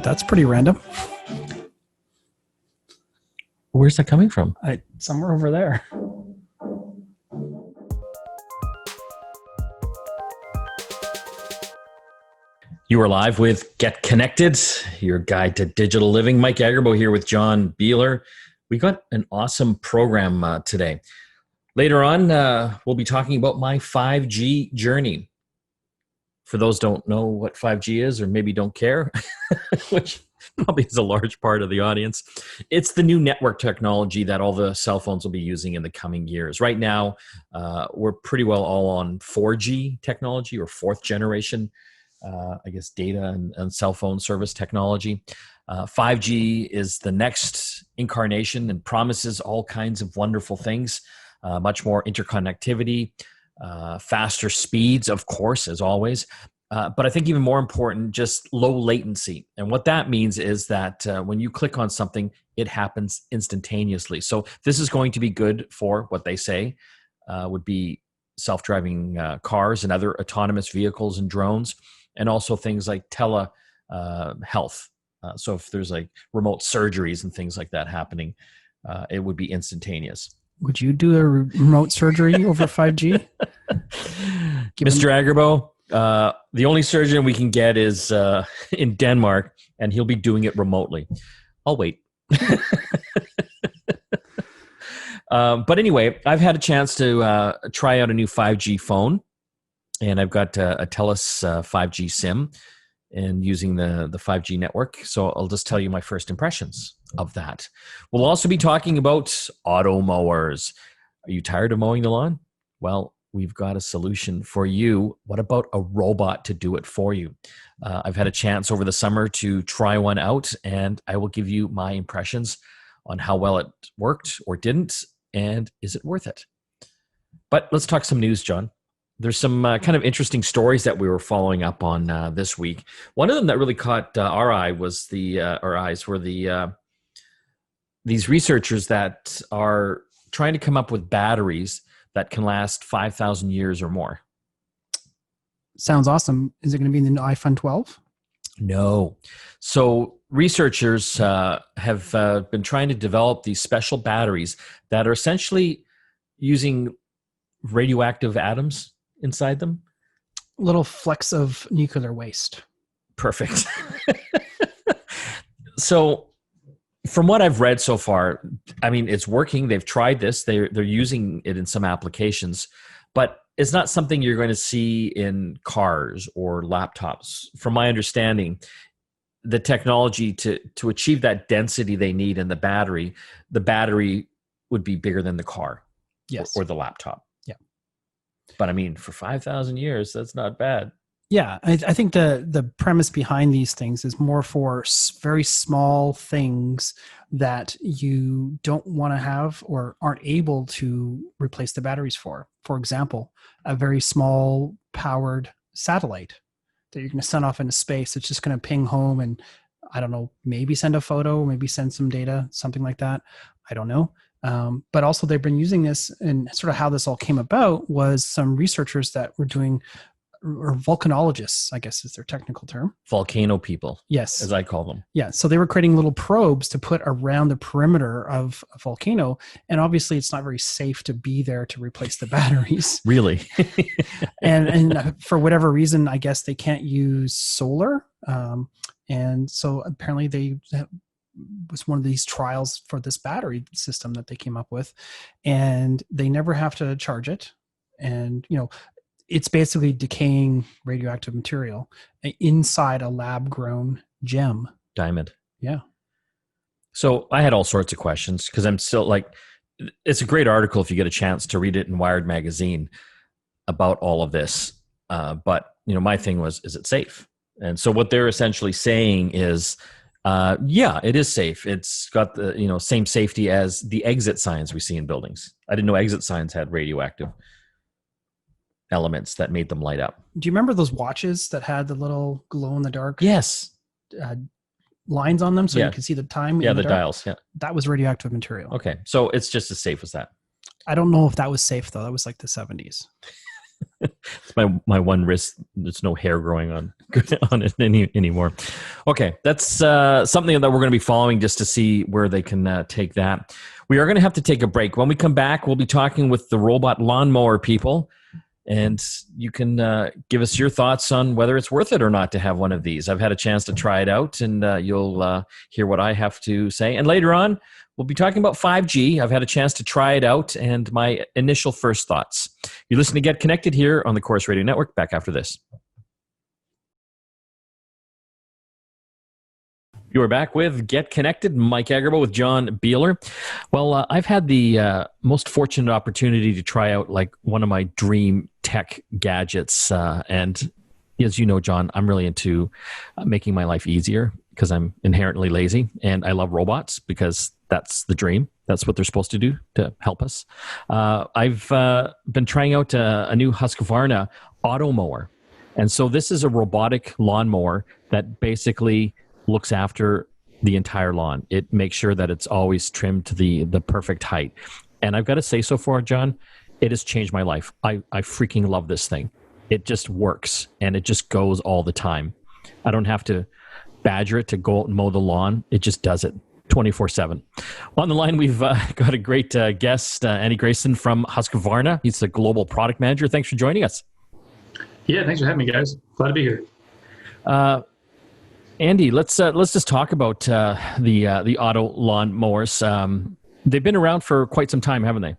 That's pretty random. Where's that coming from? Somewhere over there. You are live with Get Connected, your guide to digital living. Mike Agerbo here with John Beeler. We got an awesome program today. Later on, we'll be talking about my 5G journey. For those who don't know what 5G is or maybe don't care, which probably is a large part of the audience, it's the new network technology that all the cell phones will be using in the coming years. Right now, we're pretty well all on 4G technology or fourth generation data and cell phone service technology. 5G is the next incarnation and promises all kinds of wonderful things, much more interconnectivity, faster speeds, of course, as always. But I think even more important, just low latency. And what that means is that when you click on something, it happens instantaneously. So this is going to be good for what they say would be self-driving cars and other autonomous vehicles and drones, and also things like telehealth. So if there's like remote surgeries and things like that happening, it would be instantaneous. Would you do a remote surgery over 5G? Mr. Agerbo, the only surgeon we can get is in Denmark, and he'll be doing it remotely. I'll wait. But anyway, I've had a chance to try out a new 5G phone, and I've got a TELUS 5G SIM and using the 5G network. So I'll just tell you my first impressions of that. We'll also be talking about auto-mowers. Are you tired of mowing the lawn? Well, we've got a solution for you. What about a robot to do it for you? I've had a chance over the summer to try one out, and I will give you my impressions on how well it worked or didn't, and is it worth it? But let's talk some news, John. There's some kind of interesting stories that we were following up on this week. One of them that really caught our eye was these researchers that are trying to come up with batteries that can last 5,000 years or more. Sounds awesome. Is it going to be in the iPhone 12? No. So researchers have been trying to develop these special batteries that are essentially using radioactive atoms inside them. Little flecks of nuclear waste. Perfect. So from what I've read so far, I mean, it's working. They've tried this. They're using it in some applications, but it's not something you're going to see in cars or laptops. From my understanding, the technology to achieve that density they need in the battery would be bigger than the car. Yes. Or the laptop. Yeah. But I mean, for 5,000 years, that's not bad. Yeah, I think the premise behind these things is more for very small things that you don't want to have or aren't able to replace the batteries for. For example, a very small powered satellite that you're going to send off into space. It's just going to ping home and, I don't know, maybe send a photo, maybe send some data, something like that. I don't know. But also they've been using this, and sort of how this all came about was some researchers that were doing, or volcanologists, I guess is their technical term. Volcano people. Yes. As I call them. Yeah. So they were creating little probes to put around the perimeter of a volcano. And obviously it's not very safe to be there to replace the batteries. Really? and for whatever reason, I guess they can't use solar. And so apparently was one of these trials for this battery system that they came up with, and they never have to charge it. And, it's basically decaying radioactive material inside a lab-grown gem. Diamond. Yeah. So I had all sorts of questions because I'm still it's a great article if you get a chance to read it in Wired Magazine about all of this. But, my thing was, is it safe? And so what they're essentially saying is, yeah, it is safe. It's got the, same safety as the exit signs we see in buildings. I didn't know exit signs had radioactive elements that made them light up. Do you remember those watches that had the little glow in the dark? Yes. Lines on them so you can see the time? Yeah, in the dark? dials. Yeah. That was radioactive material. Okay. So it's just as safe as that. I don't know if that was safe though. That was like the 70s. It's my one wrist. There's no hair growing on it anymore. Okay, that's something that we're going to be following just to see where they can take that. We are going to have to take a break. When we come back, we'll be talking with the robot lawnmower people, and you can give us your thoughts on whether it's worth it or not to have one of these. I've had a chance to try it out, and you'll hear what I have to say. And later on, we'll be talking about 5G. I've had a chance to try it out and my initial first thoughts. You listen to Get Connected here on the Chorus Radio Network. Back after this. You are back with Get Connected. Mike Agerbo with John Beeler. Well, I've had the most fortunate opportunity to try out like one of my dream tech gadgets. And as you know, John, I'm really into making my life easier because I'm inherently lazy, and I love robots because that's the dream. That's what they're supposed to do to help us. I've been trying out a new Husqvarna auto-mower. And so this is a robotic lawnmower that basically looks after the entire lawn. It makes sure that it's always trimmed to the perfect height. And I've got to say so far, John, it has changed my life. I freaking love this thing. It just works, and it just goes all the time. I don't have to badger it to go out and mow the lawn. It just does it 24/7. On the line, we've got a great guest, Andy Grayson from Husqvarna. He's the global product manager. Thanks for joining us. Yeah, thanks for having me, guys. Glad to be here. Andy, let's just talk about the auto lawn mowers. They've been around for quite some time, haven't they?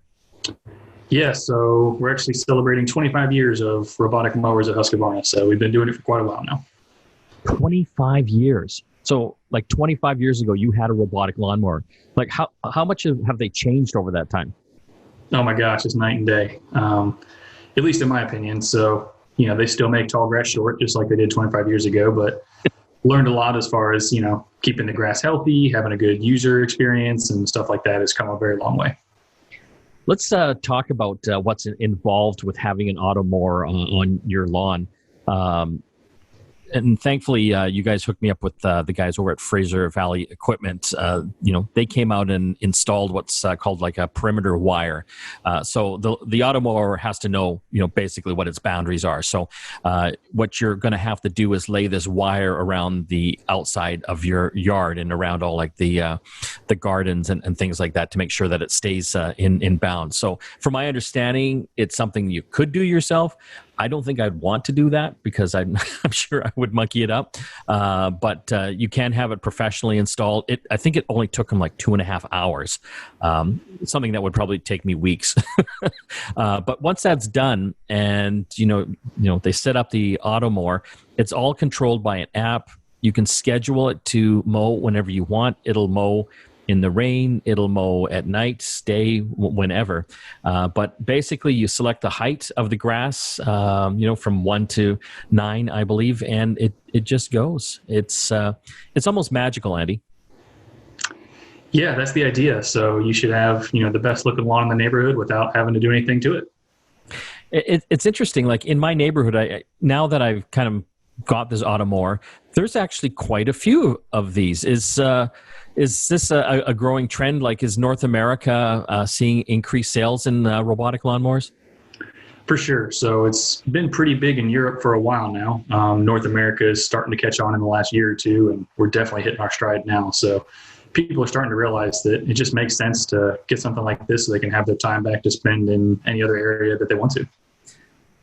Yeah, so we're actually celebrating 25 years of robotic mowers at Husqvarna. So we've been doing it for quite a while now. 25 years. So like 25 years ago, you had a robotic lawnmower. Like how much have they changed over that time? Oh my gosh, it's night and day, at least in my opinion. So, they still make tall grass short, just like they did 25 years ago, but learned a lot as far as, keeping the grass healthy, having a good user experience and stuff like that has come a very long way. Let's talk about what's involved with having an auto mower on your lawn. And thankfully, you guys hooked me up with the guys over at Fraser Valley Equipment. They came out and installed what's called like a perimeter wire. So the auto mower has to know, basically what its boundaries are. So what you're going to have to do is lay this wire around the outside of your yard and around all like the gardens and things like that to make sure that it stays in bounds. So from my understanding, it's something you could do yourself. I don't think I'd want to do that because I'm sure I would monkey it up. But you can have it professionally installed. I think it only took them like 2.5 hours. Something that would probably take me weeks. But once that's done, and they set up the auto mower, it's all controlled by an app. You can schedule it to mow whenever you want. It'll mow in the rain, it'll mow at night, day, whenever. But basically, you select the height of the grass, from 1 to 9, I believe, and it just goes. It's almost magical, Andy. Yeah, that's the idea. So you should have, the best looking lawn in the neighborhood without having to do anything to it. It's interesting. Like in my neighborhood, now that I've kind of got this auto mower, there's actually quite a few of these. Is this a growing trend? Like, is North America seeing increased sales in robotic lawnmowers? For sure. So it's been pretty big in Europe for a while now. North America is starting to catch on in the last year or two, and we're definitely hitting our stride now. So people are starting to realize that it just makes sense to get something like this so they can have their time back to spend in any other area that they want to.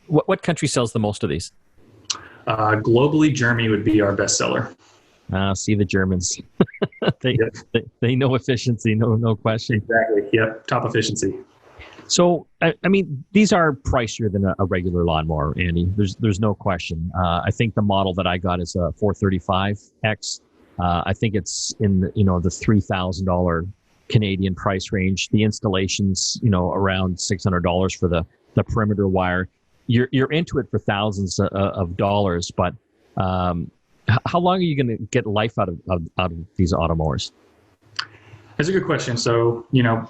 What country sells the most of these? Globally, Germany would be our best seller. See the Germans. They know efficiency, no question. Exactly. Yep. Top efficiency. So, I mean, these are pricier than a regular lawnmower, Andy. There's no question. I think the model that I got is a 435X. I think it's in the $3,000 Canadian price range. The installation's around $600 for the perimeter wire. You're into it for thousands of dollars, but how long are you going to get life out of these auto mowers? That's a good question. So,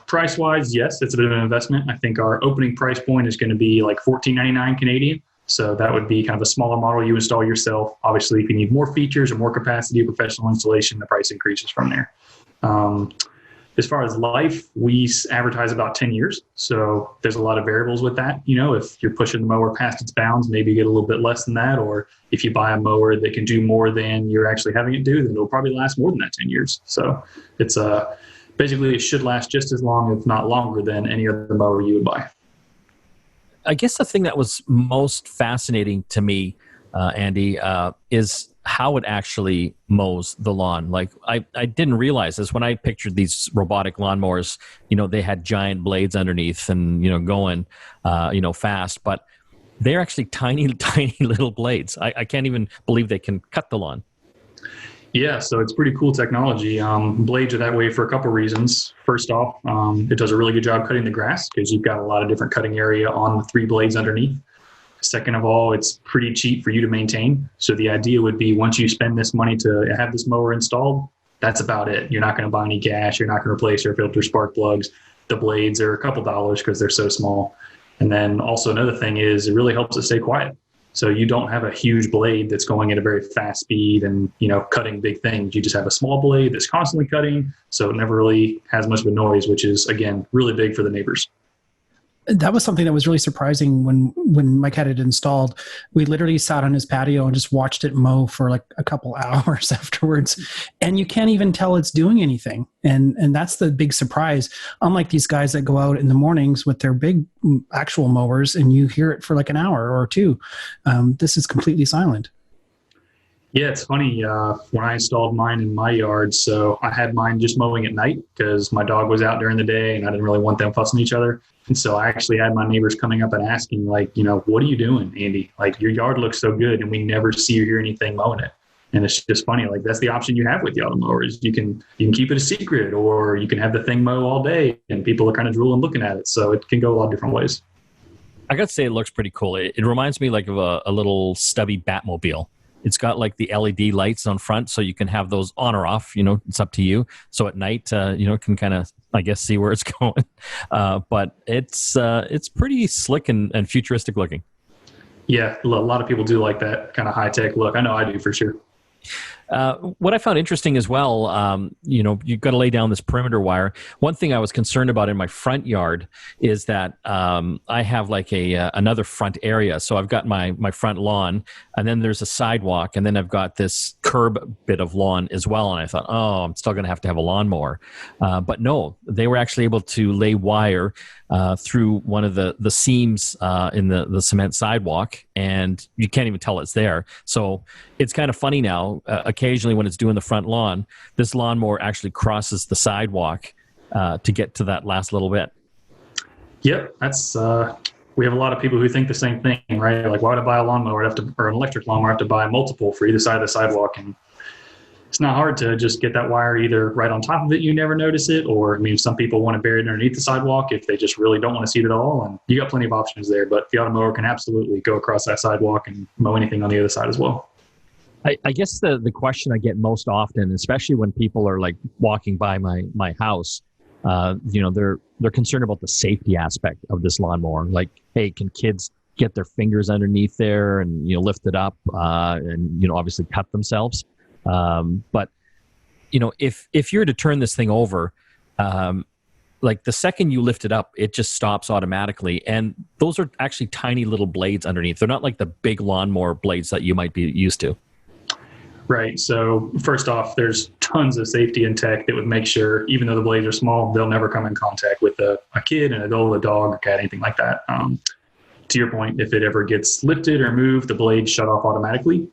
price-wise, yes, it's a bit of an investment. I think our opening price point is going to be like $14.99 Canadian. So that would be kind of a smaller model you install yourself. Obviously, if you need more features or more capacity, professional installation, the price increases from there. As far as life, we advertise about 10 years. So there's a lot of variables with that. If you're pushing the mower past its bounds, maybe you get a little bit less than that. Or if you buy a mower that can do more than you're actually having it do, then it'll probably last more than that 10 years. So it's basically it should last just as long, if not longer, than any other mower you would buy. I guess the thing that was most fascinating to me, Andy, is how it actually mows the lawn. Like I didn't realize this when I pictured these robotic lawnmowers. They had giant blades underneath and going fast, but they're actually tiny tiny little blades. I can't even believe they can cut the lawn. Yeah, so it's pretty cool technology. Blades are that way for a couple reasons. First off, it does a really good job cutting the grass because you've got a lot of different cutting area on the 3 blades underneath. Second of all, it's pretty cheap for you to maintain. So the idea would be once you spend this money to have this mower installed, that's about it. You're not going to buy any gas. You're not going to replace air filter, spark plugs. The blades are a couple dollars because they're so small. And then also another thing is it really helps it stay quiet. So you don't have a huge blade that's going at a very fast speed and, cutting big things. You just have a small blade that's constantly cutting. So it never really has much of a noise, which is, again, really big for the neighbors. That was something that was really surprising when Mike had it installed. We literally sat on his patio and just watched it mow for like a couple hours afterwards. And you can't even tell it's doing anything. And that's the big surprise. Unlike these guys that go out in the mornings with their big actual mowers and you hear it for like an hour or two, this is completely silent. Yeah, it's funny. When I installed mine in my yard, so I had mine just mowing at night because my dog was out during the day and I didn't really want them fussing each other. And so I actually had my neighbors coming up and asking, like, what are you doing, Andy? Like, your yard looks so good and we never see or hear anything mowing it. And it's just funny. Like, that's the option you have with the auto-mowers. You can keep it a secret, or you can have the thing mow all day and people are kind of drooling looking at it. So it can go a lot of different ways. I got to say, it looks pretty cool. It reminds me like of a little stubby Batmobile. It's got like the LED lights on front, so you can have those on or off. It's up to you. So at night, can kind of, I guess, see where it's going. But it's pretty slick and futuristic looking. Yeah, a lot of people do like that kind of high tech look. I know I do for sure. What I found interesting as well, you've got to lay down this perimeter wire. One thing I was concerned about in my front yard is that I have like another front area. So I've got my front lawn, and then there's a sidewalk, and then I've got this curb bit of lawn as well. And I thought, I'm still going to have a lawnmower. But no, they were actually able to lay wire through one of the seams in the cement sidewalk, and you can't even tell it's there. So it's kind of funny now. Occasionally when it's doing the front lawn, this lawnmower actually crosses the sidewalk to get to that last little bit. Yep, that's we have a lot of people who think the same thing, right? Like, why would I buy a lawnmower? Or an electric lawnmower, I have to buy multiple for either side of the sidewalk. And it's not hard to just get that wire either right on top of it, you never notice it, or some people want to bury it underneath the sidewalk if they just really don't want to see it at all. And you got plenty of options there, but the auto-mower can absolutely go across that sidewalk and mow anything on the other side as well. I guess the question I get most often, especially when people are like walking by my house, they're concerned about the safety aspect of this lawnmower. Like, hey, can kids get their fingers underneath there and lift it up and obviously cut themselves? But if you're to turn this thing over, like the second you lift it up, it just stops automatically. And those are actually tiny little blades underneath. They're not like the big lawnmower blades that you might be used to. Right. So first off, there's tons of safety and tech that would make sure, even though the blades are small, they'll never come in contact with a kid, an adult, a dog, a cat, anything like that. To your point, if it ever gets lifted or moved, the blades shut off automatically.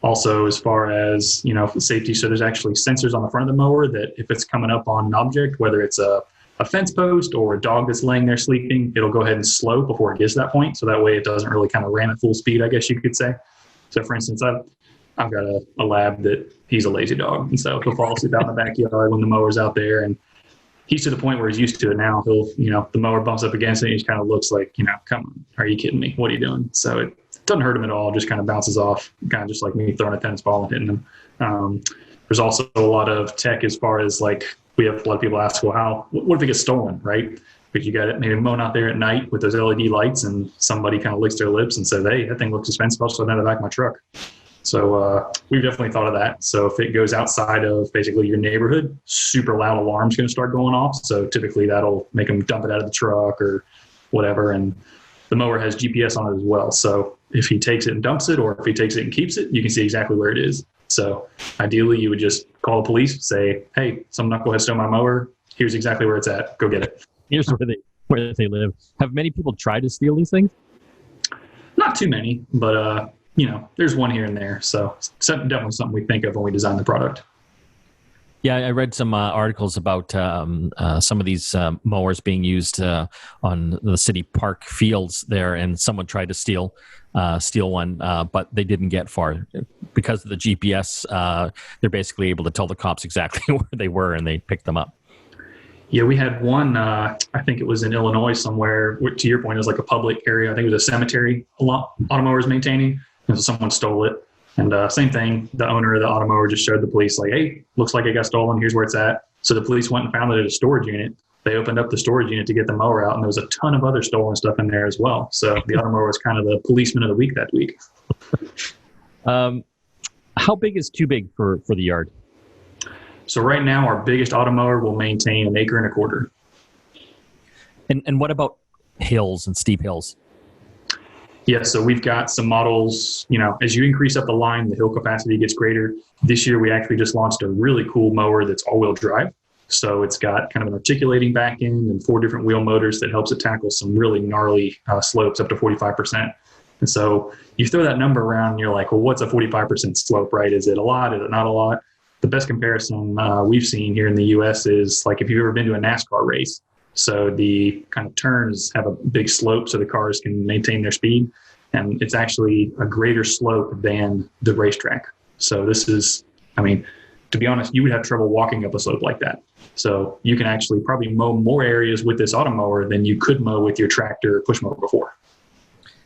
Also, as far as, safety, so there's actually sensors on the front of the mower that if it's coming up on an object, whether it's a fence post or a dog that's laying there sleeping, it'll go ahead and slow before it gets to that point. So that way it doesn't really kind of ram at full speed, I guess you could say. So for instance, I've got a lab that he's a lazy dog. And so he'll fall asleep out in the backyard when the mower's out there. And he's to the point where he's used to it now. He'll, the mower bumps up against it and he just kind of looks like, come on, are you kidding me? What are you doing? So it doesn't hurt him at all. Just kind of bounces off, kind of just like me throwing a tennis ball and hitting him. There's also a lot of tech as far as like, we have a lot of people ask, well, what if it gets stolen, right? Because you got it maybe mowing out there at night with those LED lights and somebody kind of licks their lips and says, hey, that thing looks expensive. I'll throw that in the back of my truck. So we've definitely thought of that. So if it goes outside of basically your neighborhood, super loud alarm's going to start going off. So typically that'll make them dump it out of the truck or whatever. And the mower has GPS on it as well. So if he takes it and dumps it, or if he takes it and keeps it, you can see exactly where it is. So ideally, you would just call the police, say, "Hey, some knucklehead stole my mower. Here's exactly where it's at. Go get it." Here's where they live. Have many people tried to steal these things? Not too many, but there's one here and there. So it's definitely something we think of when we design the product. Yeah, I read some articles about some of these mowers being used on the city park fields there, and someone tried to steal one, but they didn't get far because of the GPS. They're basically able to tell the cops exactly where they were, and they picked them up. Yeah, we had one. I think it was in Illinois somewhere. To your point, it was like a public area. I think it was a cemetery. A lot auto-mower was maintaining, and so someone stole it. And same thing, the owner of the auto-mower just showed the police, like, "Hey, looks like it got stolen. Here's where it's at." So the police went and found it at a storage unit. They opened up the storage unit to get the mower out, and there was a ton of other stolen stuff in there as well. So the auto-mower was kind of the policeman of the week that week. How big is too big for the yard? So right now, our biggest auto-mower will maintain 1.25 acres. And what about hills and steep hills? Yeah, so we've got some models, as you increase up the line, the hill capacity gets greater. This year, we actually just launched a really cool mower that's all-wheel drive. So it's got kind of an articulating back end and 4 different wheel motors that helps it tackle some really gnarly slopes up to 45%. And so you throw that number around and you're like, well, what's a 45% slope, right? Is it a lot? Is it not a lot? The best comparison we've seen here in the US is like if you've ever been to a NASCAR race. So the kind of turns have a big slope so the cars can maintain their speed. And it's actually a greater slope than the racetrack. So this is, to be honest, you would have trouble walking up a slope like that. So you can actually probably mow more areas with this automower than you could mow with your tractor push mower before.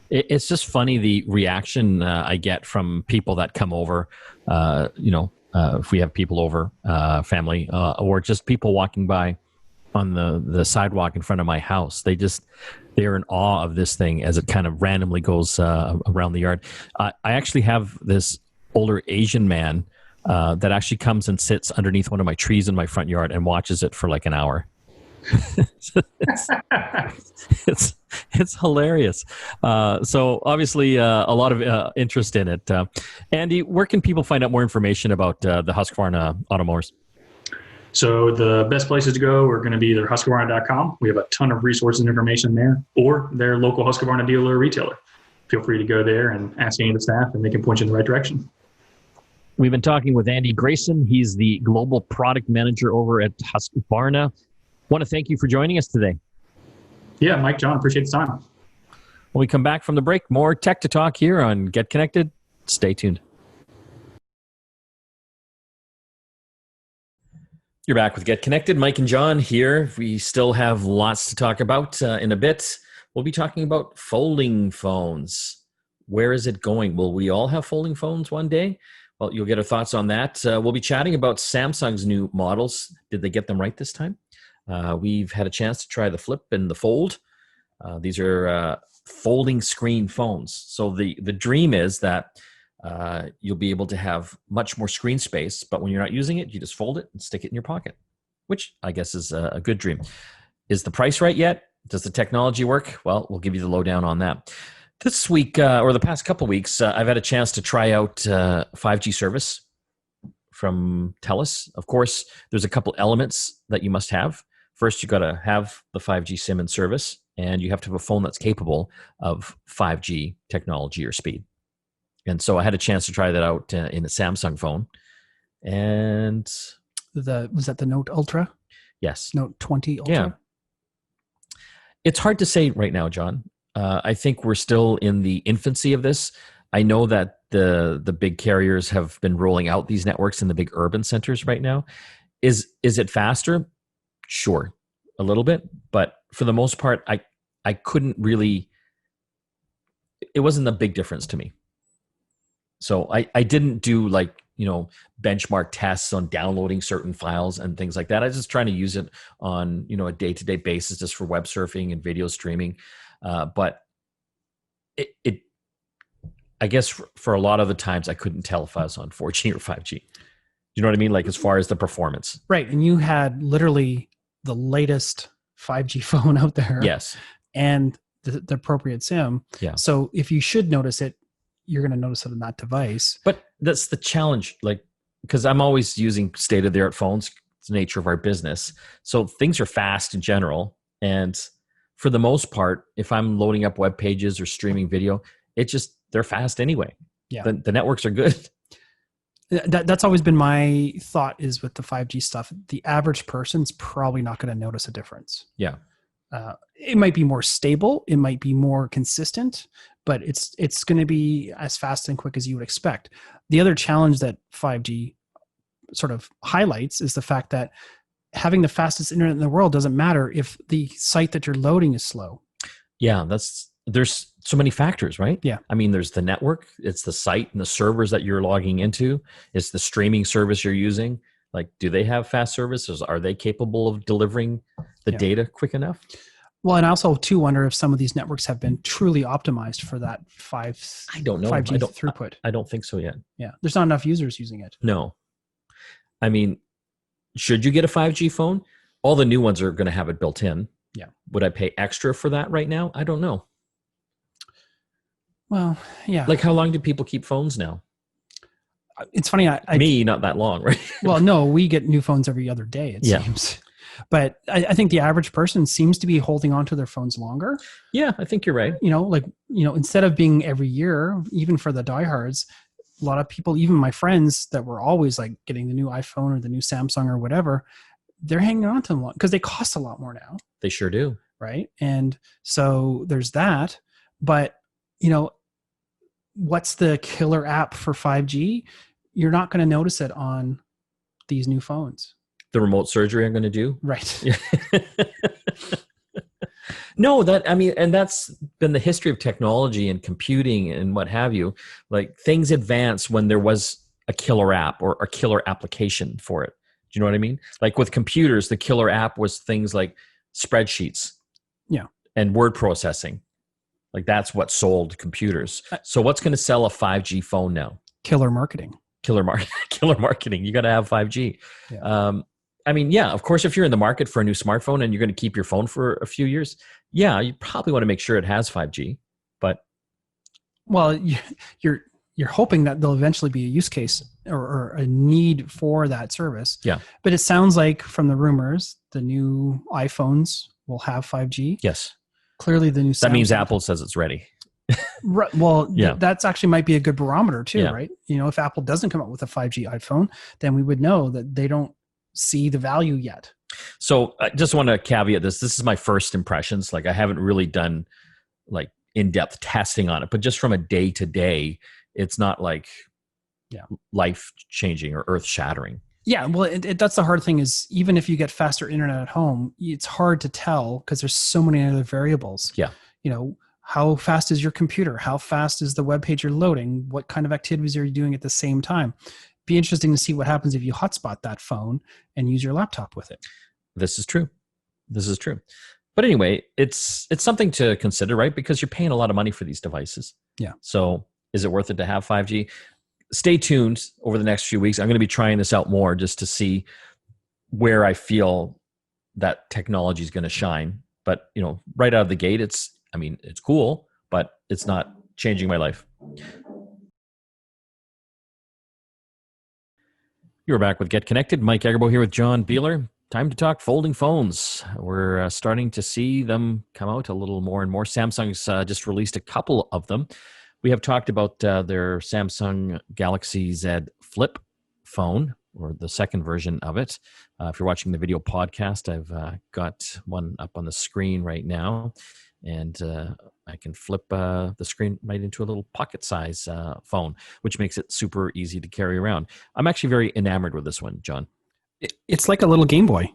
It's just funny the reaction I get from people that come over, if we have people over, family, or just people walking by on the sidewalk in front of my house. They're in awe of this thing as it kind of randomly goes around the yard. I actually have this older Asian man that actually comes and sits underneath one of my trees in my front yard and watches it for like an hour. it's hilarious. So obviously a lot of interest in it. Andy, where can people find out more information about the Husqvarna automowers? So the best places to go are going to be either Husqvarna.com. We have a ton of resources and information there, or their local Husqvarna dealer or retailer. Feel free to go there and ask any of the staff, and they can point you in the right direction. We've been talking with Andy Grayson. He's the global product manager over at Husqvarna. Want to thank you for joining us today. Yeah, Mike, John, appreciate the time. When we come back from the break, more tech to talk here on Get Connected. Stay tuned. You're back with Get Connected. Mike and John here. We still have lots to talk about in a bit. We'll be talking about folding phones. Where is it going? Will we all have folding phones one day? Well, you'll get our thoughts on that. We'll be chatting about Samsung's new models. Did they get them right this time? We've had a chance to try the Flip and the Fold. These are folding screen phones. So the dream is that you'll be able to have much more screen space, but when you're not using it, you just fold it and stick it in your pocket, which I guess is a good dream. Is the price right yet? Does the technology work? Well, we'll give you the lowdown on that. This week, or the past couple of weeks, I've had a chance to try out 5G service from TELUS. Of course, there's a couple elements that you must have. First, you got to have the 5G SIM in service, and you have to have a phone that's capable of 5G technology or speed. And so I had a chance to try that out in a Samsung phone. And was that the Note Ultra? Yes. Note 20 Ultra? Yeah. It's hard to say right now, John. I think we're still in the infancy of this. I know that the big carriers have been rolling out these networks in the big urban centers right now. Is it faster? Sure, a little bit. But for the most part, I couldn't really, it wasn't a big difference to me. So I didn't do benchmark tests on downloading certain files and things like that. I was just trying to use it on, a day-to-day basis just for web surfing and video streaming. But I guess for a lot of the times I couldn't tell if I was on 4G or 5G. You know what I mean? Like as far as the performance. Right. And you had literally the latest 5G phone out there. Yes. And the appropriate SIM. Yeah. So if you should notice it, you're going to notice it on that device. But that's the challenge. Like, because I'm always using state-of-the-art phones. It's the nature of our business. So things are fast in general. And for the most part, if I'm loading up web pages or streaming video, they're fast anyway. Yeah. The networks are good. That's always been my thought is with the 5G stuff, the average person's probably not going to notice a difference. Yeah. It might be more stable. It might be more consistent, but it's going to be as fast and quick as you would expect. The other challenge that 5G sort of highlights is the fact that having the fastest internet in the world doesn't matter if the site that you're loading is slow. Yeah, there's so many factors, right? Yeah. I mean, there's the network, it's the site and the servers that you're logging into, it's the streaming service you're using. Like, do they have fast services? Are they capable of delivering the data quick enough? Well, and I also too wonder if some of these networks have been truly optimized for that 5G throughput. I don't think so yet. Yeah, there's not enough users using it. No. I mean, should you get a 5G phone? All the new ones are going to have it built in. Yeah. Would I pay extra for that right now? I don't know. Well, yeah. Like, how long do people keep phones now? It's funny. Me, not that long, right? Well, no, we get new phones every other day, it seems. But I think the average person seems to be holding on to their phones longer. Yeah, I think you're right. Instead of being every year, even for the diehards, a lot of people, even my friends that were always like getting the new iPhone or the new Samsung or whatever, they're hanging on to them because they cost a lot more now. They sure do. Right. And so there's that. But, what's the killer app for 5G? You're not going to notice it on these new phones. The remote surgery I'm going to do? Right. No, and that's been the history of technology and computing and what have you. Like, things advance when there was a killer app or a killer application for it. Do you know what I mean? Like with computers, the killer app was things like spreadsheets. Yeah. And word processing. Like, that's what sold computers. So what's going to sell a 5G phone now? Killer marketing. Killer marketing. You got to have 5G. Yeah. Of course, if you're in the market for a new smartphone and you're going to keep your phone for a few years, you probably want to make sure it has 5G. But you're hoping that there'll eventually be a use case or a need for that service. Yeah. But it sounds like from the rumors, the new iPhones will have 5G. Yes. Clearly, the new Samsung. That means Apple says it's ready. Right. Well, that's actually might be a good barometer too, Yeah. right? If Apple doesn't come up with a 5G iPhone, then we would know that they don't see the value yet. So I just want to caveat this. This is my first impressions. Like, I haven't really done like in-depth testing on it, but just from a day-to-day, it's not like life-changing or earth-shattering. Yeah, well, that's the hard thing is even if you get faster internet at home, it's hard to tell because there's so many other variables. Yeah. How fast is your computer? How fast is the web page you're loading? What kind of activities are you doing at the same time? Be interesting to see what happens if you hotspot that phone and use your laptop with it. This is true. But anyway, it's something to consider, right? Because you're paying a lot of money for these devices. Yeah. So is it worth it to have 5G? Stay tuned over the next few weeks. I'm going to be trying this out more just to see where I feel that technology is going to shine. But, right out of the gate, it's cool, but it's not changing my life. You're back with Get Connected. Mike Agerbo here with John Beeler. Time to talk folding phones. We're starting to see them come out a little more and more. Samsung's just released a couple of them. We have talked about their Samsung Galaxy Z Flip phone, or the second version of it. If you're watching the video podcast, I've got one up on the screen right now, and I can flip the screen right into a little pocket-size phone, which makes it super easy to carry around. I'm actually very enamored with this one, John. It's like a little Game Boy.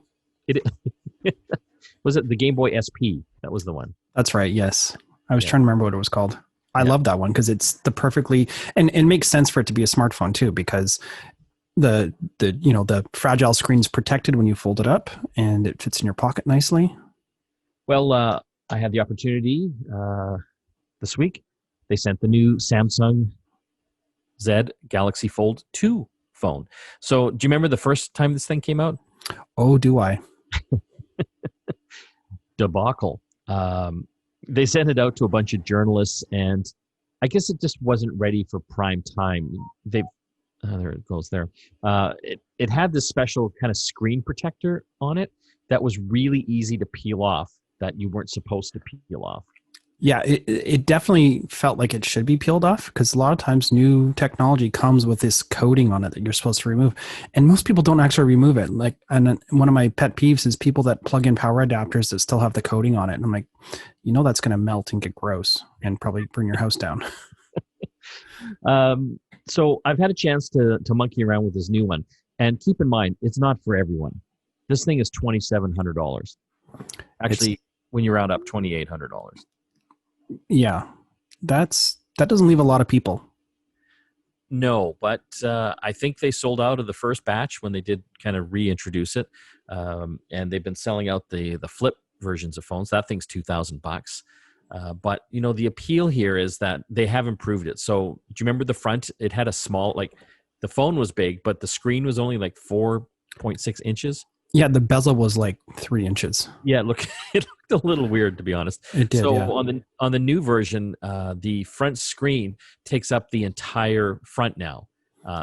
Was it the Game Boy SP? That was the one. That's right, yes. I was trying to remember what it was called. I love that one because it's the perfectly, and it makes sense for it to be a smartphone too, because the fragile screen's protected when you fold it up and it fits in your pocket nicely. Well, I had the opportunity this week they sent the new Samsung Z Galaxy Fold 2 phone. So do you remember the first time this thing came out? Oh, do I? Debacle. They sent it out to a bunch of journalists, and I guess it just wasn't ready for prime time. There it goes there. It had this special kind of screen protector on it that was really easy to peel off that you weren't supposed to peel off. Yeah, it definitely felt like it should be peeled off because a lot of times new technology comes with this coating on it that you're supposed to remove. And most people don't actually remove it. Like, and one of my pet peeves is people that plug in power adapters that still have the coating on it. And I'm like, that's going to melt and get gross and probably bring your house down. So I've had a chance to monkey around with this new one. And keep in mind, it's not for everyone. This thing is $2,700. Actually, when you round up, $2,800. Yeah, that doesn't leave a lot of people. No, but I think they sold out of the first batch when they did kind of reintroduce it, and they've been selling out the flip versions of phones. That thing's $2,000. But the appeal here is that they have improved it. So do you remember the front? It had a small, the phone was big, but the screen was only 4.6 inches. Yeah, the bezel was 3 inches. Yeah, it looked a little weird, to be honest. It did. So yeah. on the new version, the front screen takes up the entire front now.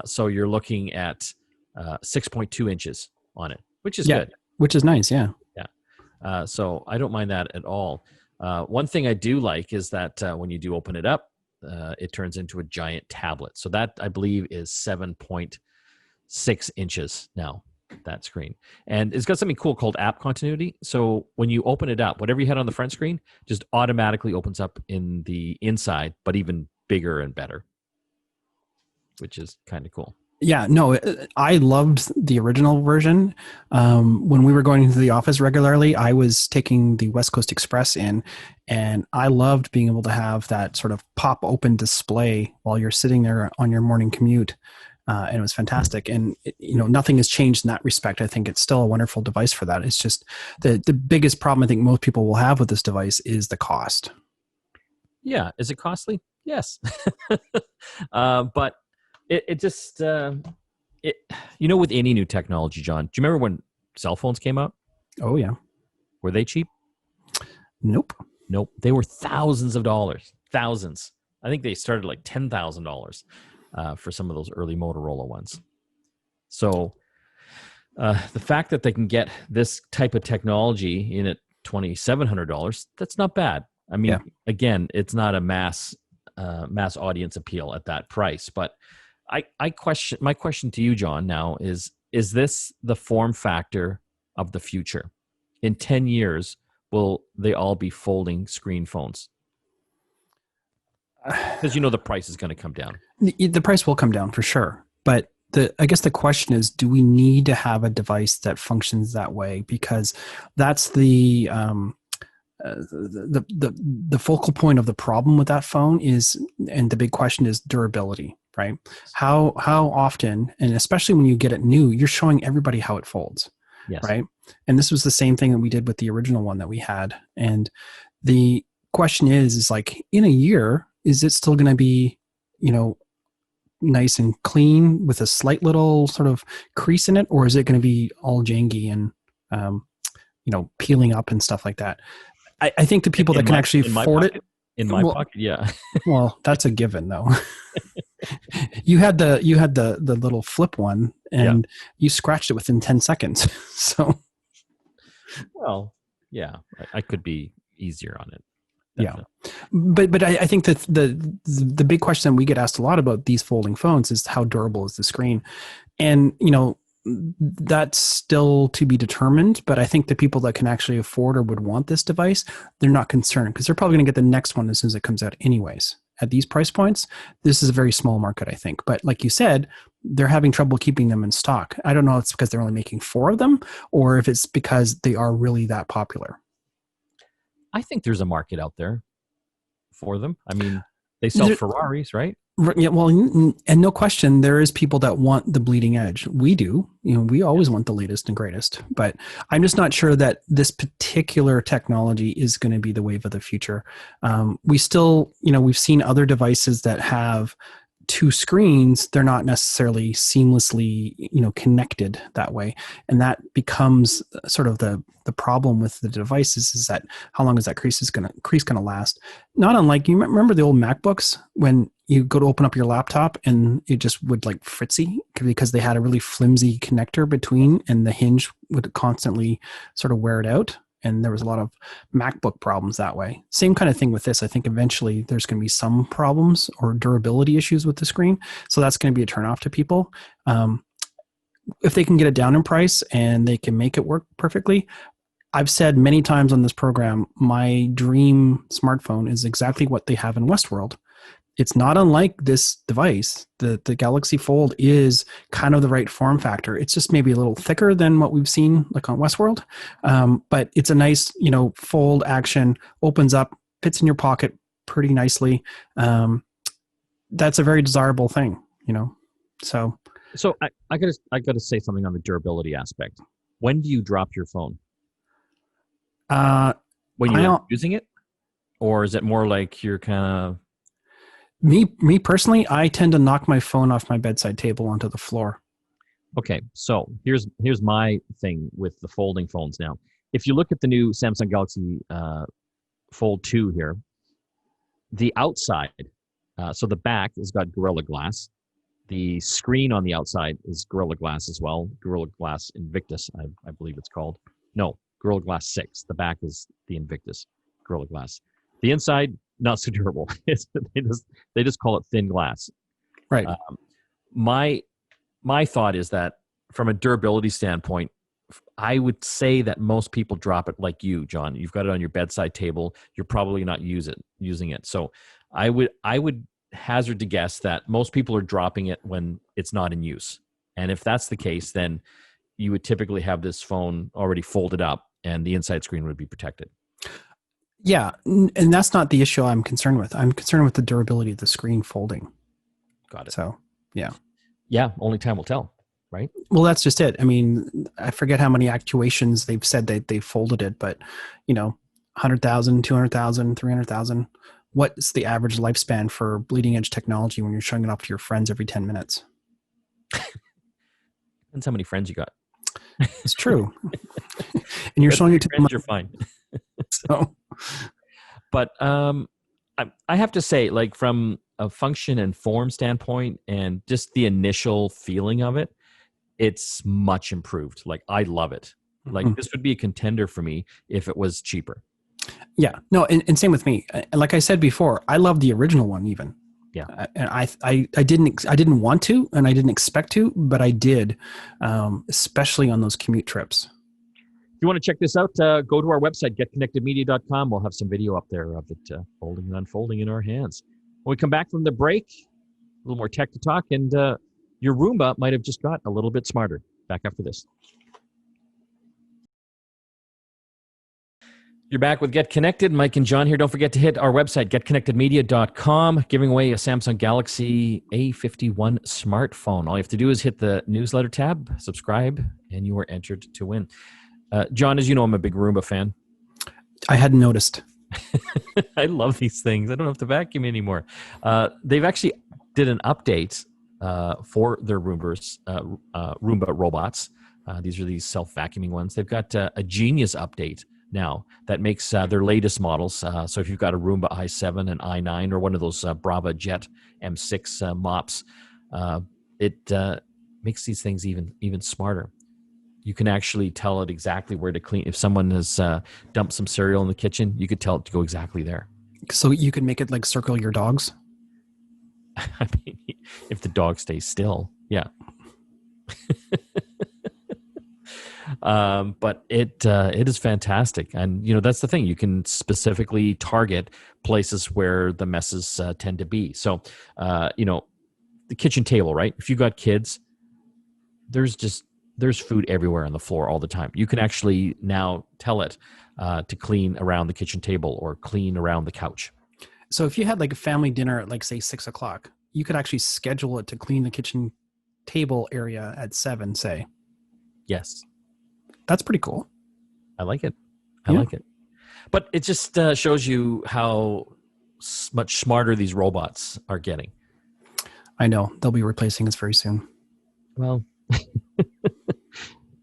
So you're looking at 6.2 inches on it, which is good. Which is nice. Yeah. Yeah. So I don't mind that at all. One thing I do like is that when you do open it up, it turns into a giant tablet. So that, I believe, is 7.6 inches now. That screen, and it's got something cool called app continuity. So when you open it up, whatever you had on the front screen just automatically opens up in the inside, but even bigger and better, which is kind of cool. Yeah, no, I loved the original version. When we were going into the office regularly, I was taking the West Coast Express in, and I loved being able to have that sort of pop open display while you're sitting there on your morning commute. And it was fantastic. And, nothing has changed in that respect. I think it's still a wonderful device for that. It's just the biggest problem I think most people will have with this device is the cost. Yeah. Is it costly? Yes. But it just, with any new technology, John, do you remember when cell phones came out? Oh, yeah. Were they cheap? Nope. They were thousands of dollars. Thousands. I think they started $10,000. For some of those early Motorola ones. So the fact that they can get this type of technology in at $2,700, that's not bad. I mean, Again, it's not a mass audience appeal at that price. But my question to you, John, now is this the form factor of the future? In 10 years, will they all be folding screen phones? Because the price is going to come down. The price will come down for sure. But I guess the question is, do we need to have a device that functions that way? Because that's the focal point of the problem with that phone is, and the big question is durability, right? How often, and especially when you get it new, you're showing everybody how it folds, yes. Right? And this was the same thing that we did with the original one that we had. And the question is in a year, is it still going to be, nice and clean with a slight little sort of crease in it, or is it going to be all janky and, peeling up and stuff like that? I think the people that can actually afford it. In my pocket, yeah. Well, that's a given, though. You had the little flip one, and you scratched it within 10 seconds. So, well, yeah, I could be easier on it. Definitely. Yeah, but I think that the big question we get asked a lot about these folding phones is how durable is the screen, and that's still to be determined. But I think the people that can actually afford or would want this device, they're not concerned because they're probably going to get the next one as soon as it comes out, anyways. At these price points, this is a very small market, I think. But like you said, they're having trouble keeping them in stock. I don't know if it's because they're only making 4 of them, or if it's because they are really that popular. I think there's a market out there for them. I mean, They sell Ferraris, right? Yeah, well, and no question, there is people that want the bleeding edge. We do. We always want the latest and greatest. But I'm just not sure that this particular technology is going to be the wave of the future. We still, we've seen other devices that have two screens. They're not necessarily seamlessly, connected that way, and that becomes sort of the problem with the devices is that how long is that crease going to last? Not unlike, you remember the old MacBooks when you go to open up your laptop and it just would like fritzy because they had a really flimsy connector between and the hinge would constantly sort of wear it out. And there was a lot of MacBook problems that way. Same kind of thing with this. I think eventually there's going to be some problems or durability issues with the screen. So that's going to be a turnoff to people. If they can get it down in price and they can make it work perfectly, I've said many times on this program, my dream smartphone is exactly what they have in Westworld. It's not unlike this device. The Galaxy Fold is kind of the right form factor. It's just maybe a little thicker than what we've seen like on Westworld. But it's a nice, fold action, opens up, fits in your pocket pretty nicely. That's a very desirable thing, So I gotta say something on the durability aspect. When do you drop your phone? When you're using it? Or is it more like you're kind of... Me personally, I tend to knock my phone off my bedside table onto the floor. Okay, so here's my thing with the folding phones now. If you look at the new Samsung Galaxy Fold 2 here, the outside, so the back has got Gorilla Glass. The screen on the outside is Gorilla Glass as well. Gorilla Glass Invictus, I believe it's called. No, Gorilla Glass 6. The back is the Invictus Gorilla Glass. The inside, not so durable. They just call it thin glass. Right. My thought is that from a durability standpoint, I would say that most people drop it like you, John. You've got it on your bedside table. You're probably not using it. So I would hazard to guess that most people are dropping it when it's not in use. And if that's the case, then you would typically have this phone already folded up and the inside screen would be protected. Yeah, and that's not the issue I'm concerned with. I'm concerned with the durability of the screen folding. Got it. So, yeah. Yeah, only time will tell, right? Well, that's just it. I mean, I forget how many actuations they've said that they folded it, but, 100,000, 200,000, 300,000. What's the average lifespan for bleeding edge technology when you're showing it off to your friends every 10 minutes? Depends how many friends you got. It's true. And you're showing it to friends, you're fine. So, but I have to say, like from a function and form standpoint, and just the initial feeling of it, it's much improved. Like I love it. Like this would be a contender for me if it was cheaper. Yeah, no, and same with me. Like I said before, I love the original one even. Yeah, and I didn't want to, and I didn't expect to, but I did, especially on those commute trips. If you want to check this out, go to our website, getconnectedmedia.com. We'll have some video up there of it folding and unfolding in our hands. When we come back from the break, a little more tech to talk, and your Roomba might have just got a little bit smarter. Back after this. You're back with Get Connected. Mike and John here. Don't forget to hit our website, getconnectedmedia.com, giving away a Samsung Galaxy A51 smartphone. All you have to do is hit the newsletter tab, subscribe, and you are entered to win. John, as you know, I'm a big Roomba fan. I hadn't noticed. I love these things. I don't have to vacuum anymore. They've actually did an update for their Roombas, Roomba Robots. These are these self-vacuuming ones. They've got a Genius update now that makes their latest models. So if you've got a Roomba i7 and i9 or one of those Brava Jet M6 mops, it makes these things even smarter. You can actually tell it exactly where to clean. If someone has dumped some cereal in the kitchen, you could tell it to go exactly there. So you can make it like circle your dogs? I mean, if the dog stays still, yeah. But it is fantastic. And, that's the thing. You can specifically target places where the messes tend to be. So, the kitchen table, right? If you've got kids, there's food everywhere on the floor all the time. You can actually now tell it to clean around the kitchen table or clean around the couch. So if you had like a family dinner at like say 6 o'clock, you could actually schedule it to clean the kitchen table area at 7, say. Yes. That's pretty cool. I like it. I Yeah. like it. But it just shows you how much smarter these robots are getting. I know. They'll be replacing us very soon. Well,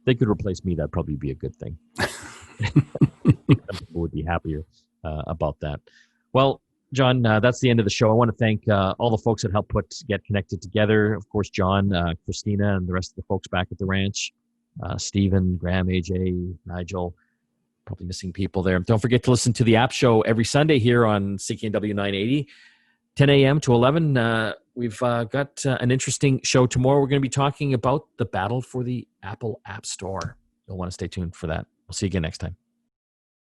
they could replace me. That'd probably be a good thing. People would be happier about that. Well, John, that's the end of the show. I want to thank all the folks that helped put Get Connected together. Of course, John, Christina, and the rest of the folks back at the ranch. Stephen, Graham, AJ, Nigel, probably missing people there. Don't forget to listen to the app show every Sunday here on CKNW 980, 10 a.m. to 11. We've got an interesting show tomorrow. We're going to be talking about the battle for the Apple App Store. You'll want to stay tuned for that. We'll see you again next time.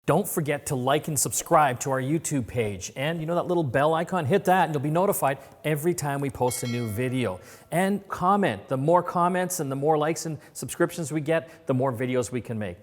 Don't forget to like and subscribe to our YouTube page. And you know that little bell icon? Hit that and you'll be notified every time we post a new video. And comment. The more comments and the more likes and subscriptions we get, the more videos we can make.